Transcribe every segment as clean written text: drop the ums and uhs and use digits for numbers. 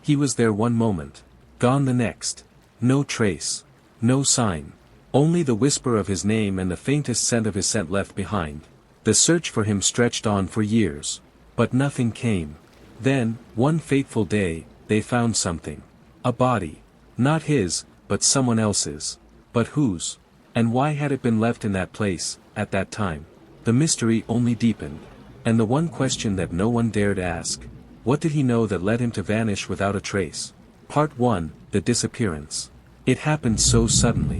He was there one moment, gone the next. No trace. No sign. Only the whisper of his name and the faintest scent of his scent left behind. The search for him stretched on for years. But nothing came. Then, one fateful day, they found something. A body. Not his, but someone else's. But whose? And why had it been left in that place, at that time? The mystery only deepened. And the one question that no one dared ask: what did he know that led him to vanish without a trace? Part 1, The Disappearance. It happened so suddenly.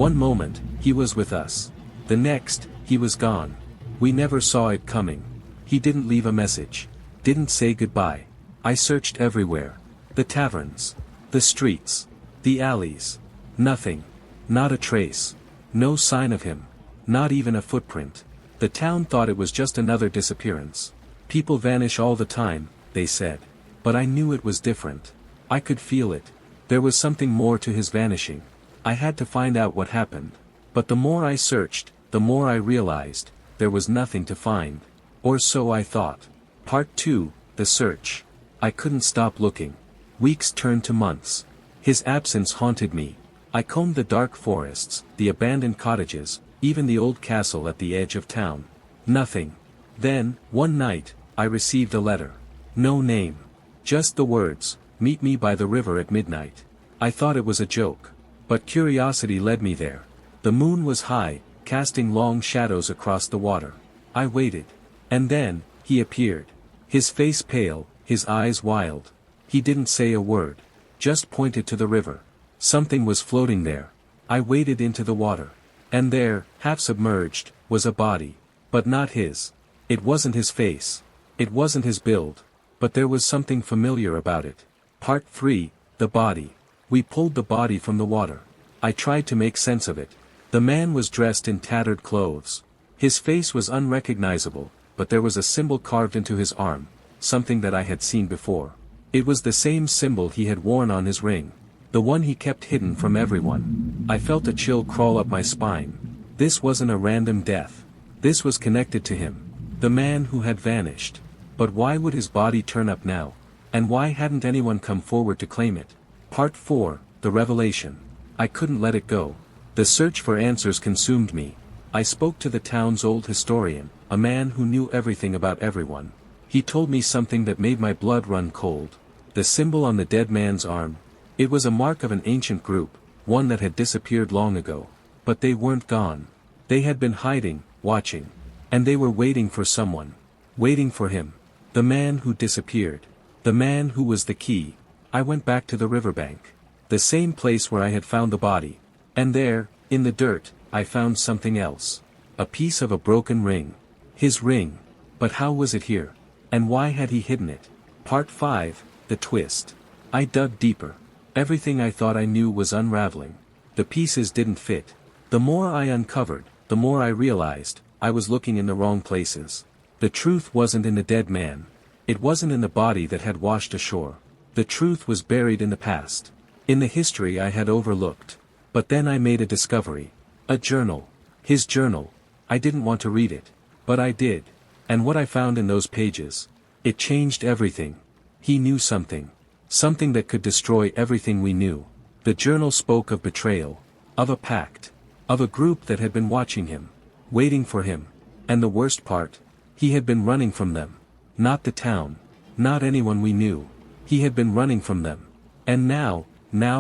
One moment, he was with us. The next, he was gone. We never saw it coming. He didn't leave a message. Didn't say goodbye. I searched everywhere. The taverns. The streets. The alleys. Nothing. Not a trace. No sign of him. Not even a footprint. The town thought it was just another disappearance. People vanish all the time, they said. But I knew it was different. I could feel it. There was something more to his vanishing. I had to find out what happened. But the more I searched, the more I realized, there was nothing to find. Or so I thought. Part 2, The Search. I couldn't stop looking. Weeks turned to months. His absence haunted me. I combed the dark forests, the abandoned cottages, even the old castle at the edge of town. Nothing. Then, one night, I received a letter. No name. Just the words, "Meet me by the river at midnight." I thought it was a joke. But curiosity led me there. The moon was high, casting long shadows across the water. I waited. And then, he appeared. His face pale, his eyes wild. He didn't say a word. Just pointed to the river. Something was floating there. I waded into the water. And there, half submerged, was a body. But not his. It wasn't his face. It wasn't his build. But there was something familiar about it. Part 3, The Body. We pulled the body from the water. I tried to make sense of it. The man was dressed in tattered clothes. His face was unrecognizable, but there was a symbol carved into his arm, something that I had seen before. It was the same symbol he had worn on his ring. The one he kept hidden from everyone. I felt a chill crawl up my spine. This wasn't a random death. This was connected to him. The man who had vanished. But why would his body turn up now? And why hadn't anyone come forward to claim it? Part 4, The Revelation. I couldn't let it go. The search for answers consumed me. I spoke to the town's old historian, a man who knew everything about everyone. He told me something that made my blood run cold. The symbol on the dead man's arm. It was a mark of an ancient group, one that had disappeared long ago. But they weren't gone. They had been hiding, watching. And they were waiting for someone. Waiting for him. The man who disappeared. The man who was the key. I went back to the riverbank. The same place where I had found the body. And there, in the dirt, I found something else. A piece of a broken ring. His ring. But how was it here? And why had he hidden it? Part 5, The Twist. I dug deeper. Everything I thought I knew was unraveling. The pieces didn't fit. The more I uncovered, the more I realized, I was looking in the wrong places. The truth wasn't in the dead man. It wasn't in the body that had washed ashore. The truth was buried in the past. In the history I had overlooked. But then I made a discovery. A journal. His journal. I didn't want to read it. But I did. And what I found in those pages. It changed everything. He knew something. Something that could destroy everything we knew. The journal spoke of betrayal. Of a pact. Of a group that had been watching him. Waiting for him. And the worst part. He had been running from them. Not the town. Not anyone we knew. He had been running from them. And now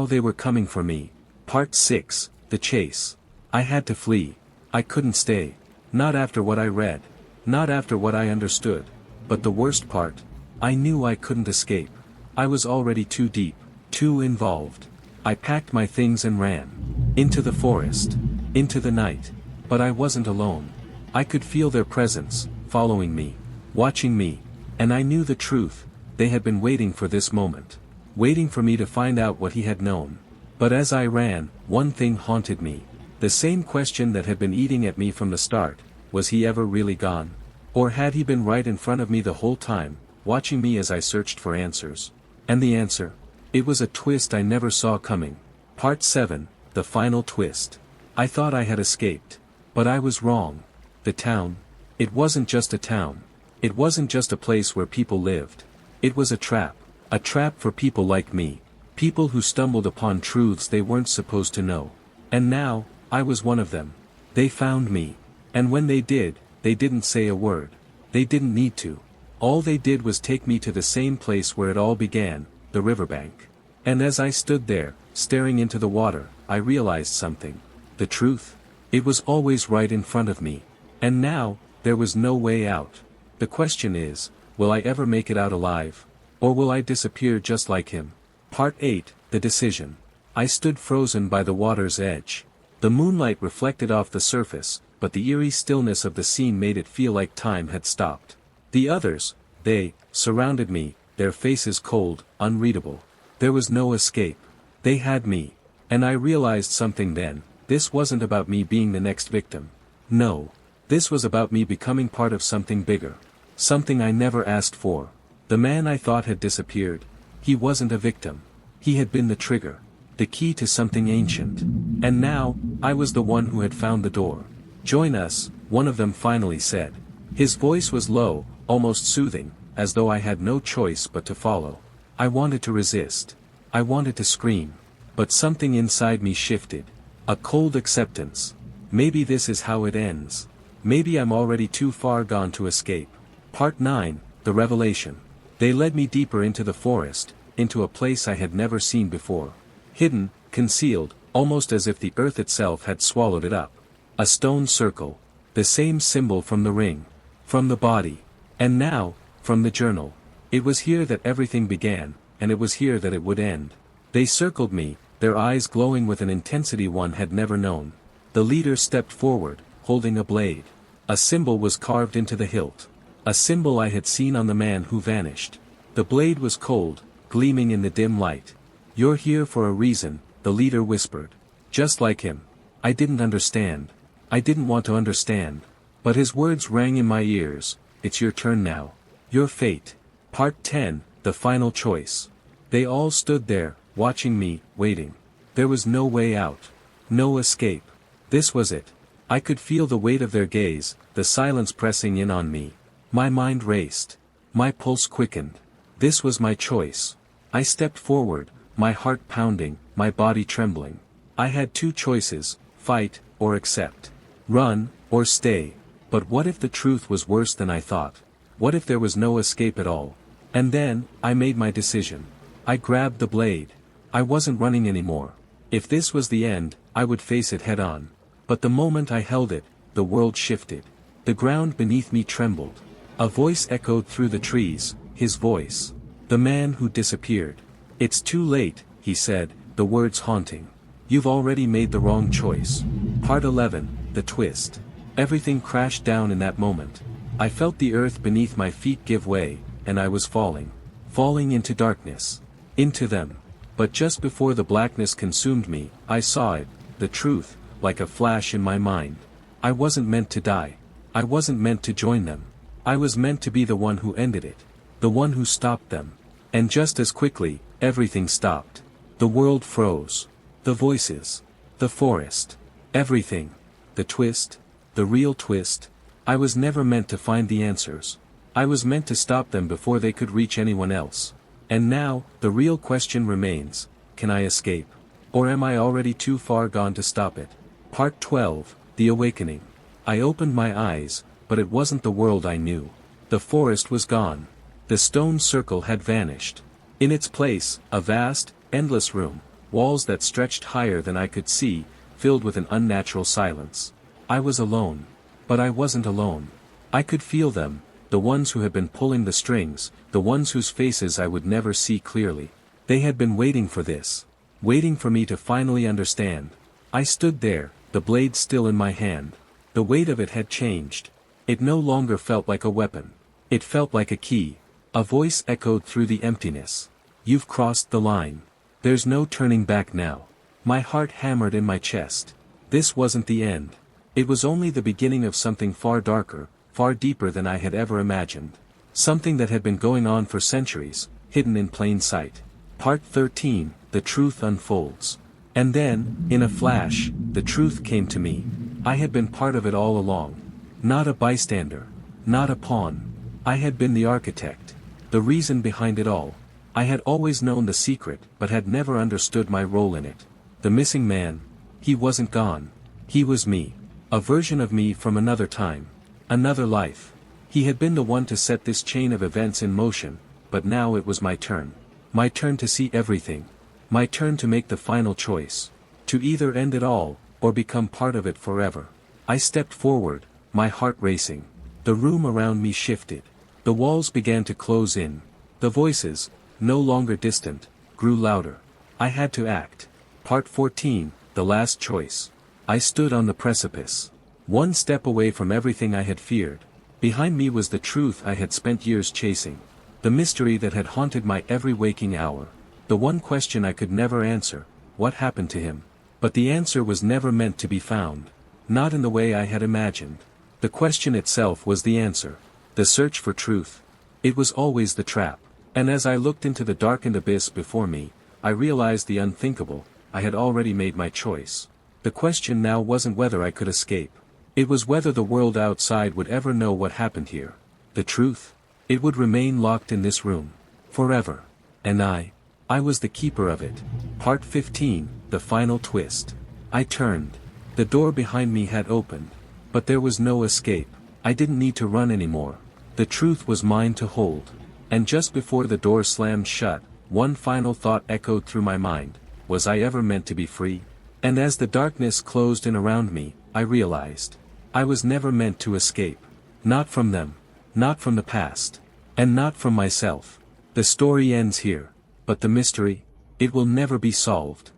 they were coming for me. Part 6, The Chase. I had to flee. I couldn't stay. Not after what I read. Not after what I understood. But the worst part. I knew I couldn't escape. I was already too deep. Too involved. I packed my things and ran. Into the forest. Into the night. But I wasn't alone. I could feel their presence, following me. Watching me. And I knew the truth. They had been waiting for this moment. Waiting for me to find out what he had known. But as I ran, one thing haunted me. The same question that had been eating at me from the start. Was he ever really gone? Or had he been right in front of me the whole time, watching me as I searched for answers? And the answer? It was a twist I never saw coming. Part 7, The Final Twist. I thought I had escaped. But I was wrong. The town. It wasn't just a town. It wasn't just a place where people lived. It was a trap. A trap for people like me. People who stumbled upon truths they weren't supposed to know. And now, I was one of them. They found me. And when they did, they didn't say a word. They didn't need to. All they did was take me to the same place where it all began, the riverbank. And as I stood there, staring into the water, I realized something. The truth? It was always right in front of me. And now, there was no way out. The question is, will I ever make it out alive? Or will I disappear just like him? Part 8, The Decision. I stood frozen by the water's edge. The moonlight reflected off the surface, but the eerie stillness of the scene made it feel like time had stopped. The others, they, surrounded me, their faces cold, unreadable. There was no escape. They had me. And I realized something then. This wasn't about me being the next victim. No. This was about me becoming part of something bigger. Something I never asked for. The man I thought had disappeared. He wasn't a victim. He had been the trigger. The key to something ancient. And now, I was the one who had found the door. Join us, one of them finally said. His voice was low, almost soothing, as though I had no choice but to follow. I wanted to resist. I wanted to scream. But something inside me shifted. A cold acceptance. Maybe this is how it ends. Maybe I'm already too far gone to escape. Part 9, The Revelation. They led me deeper into the forest, into a place I had never seen before. Hidden, concealed, almost as if the earth itself had swallowed it up. A stone circle. The same symbol from the ring. From the body. And now, from the journal. It was here that everything began, and it was here that it would end. They circled me, their eyes glowing with an intensity one had never known. The leader stepped forward, holding a blade. A symbol was carved into the hilt. A symbol I had seen on the man who vanished. The blade was cold, gleaming in the dim light. You're here for a reason, the leader whispered. Just like him. I didn't understand. I didn't want to understand. But his words rang in my ears. It's your turn now. Your fate. Part 10, The Final Choice. They all stood there, watching me, waiting. There was no way out. No escape. This was it. I could feel the weight of their gaze, the silence pressing in on me. My mind raced. My pulse quickened. This was my choice. I stepped forward, my heart pounding, my body trembling. I had two choices, fight, or accept. Run, or stay. But what if the truth was worse than I thought? What if there was no escape at all? And then, I made my decision. I grabbed the blade. I wasn't running anymore. If this was the end, I would face it head on. But the moment I held it, the world shifted. The ground beneath me trembled. A voice echoed through the trees, his voice. The man who disappeared. It's too late, he said, the words haunting. You've already made the wrong choice. Part 11, The Twist. Everything crashed down in that moment. I felt the earth beneath my feet give way, and I was falling. Falling into darkness. Into them. But just before the blackness consumed me, I saw it, the truth, like a flash in my mind. I wasn't meant to die. I wasn't meant to join them. I was meant to be the one who ended it. The one who stopped them. And just as quickly, everything stopped. The world froze. The voices. The forest. Everything. The twist. The real twist. I was never meant to find the answers. I was meant to stop them before they could reach anyone else. And now, the real question remains, can I escape? Or am I already too far gone to stop it? Part 12, The Awakening. I opened my eyes, but it wasn't the world I knew. The forest was gone. The stone circle had vanished. In its place, a vast, endless room, walls that stretched higher than I could see, filled with an unnatural silence. I was alone. But I wasn't alone. I could feel them, the ones who had been pulling the strings, the ones whose faces I would never see clearly. They had been waiting for this. Waiting for me to finally understand. I stood there, the blade still in my hand. The weight of it had changed. It no longer felt like a weapon. It felt like a key. A voice echoed through the emptiness. You've crossed the line. There's no turning back now. My heart hammered in my chest. This wasn't the end. It was only the beginning of something far darker, far deeper than I had ever imagined. Something that had been going on for centuries, hidden in plain sight. Part 13, The Truth Unfolds. And then, in a flash, the truth came to me. I had been part of it all along. Not a bystander. Not a pawn. I had been the architect. The reason behind it all. I had always known the secret but had never understood my role in it. The missing man, he wasn't gone. He was me. A version of me from another time. Another life. He had been the one to set this chain of events in motion, but now it was my turn. My turn to see everything. My turn to make the final choice. To either end it all, or become part of it forever. I stepped forward, my heart racing. The room around me shifted. The walls began to close in. The voices, no longer distant, grew louder. I had to act. Part 14, the last choice. I stood on the precipice. One step away from everything I had feared. Behind me was the truth I had spent years chasing. The mystery that had haunted my every waking hour. The one question I could never answer, what happened to him? But the answer was never meant to be found. Not in the way I had imagined. The question itself was the answer. The search for truth. It was always the trap. And as I looked into the darkened abyss before me, I realized the unthinkable. I had already made my choice. The question now wasn't whether I could escape. It was whether the world outside would ever know what happened here. The truth? It would remain locked in this room. Forever. And I was the keeper of it. Part 15, the final twist. I turned. The door behind me had opened. But there was no escape. I didn't need to run anymore. The truth was mine to hold. And just before the door slammed shut, one final thought echoed through my mind. Was I ever meant to be free? And as the darkness closed in around me, I realized. I was never meant to escape. Not from them. Not from the past. And not from myself. The story ends here. But the mystery? It will never be solved.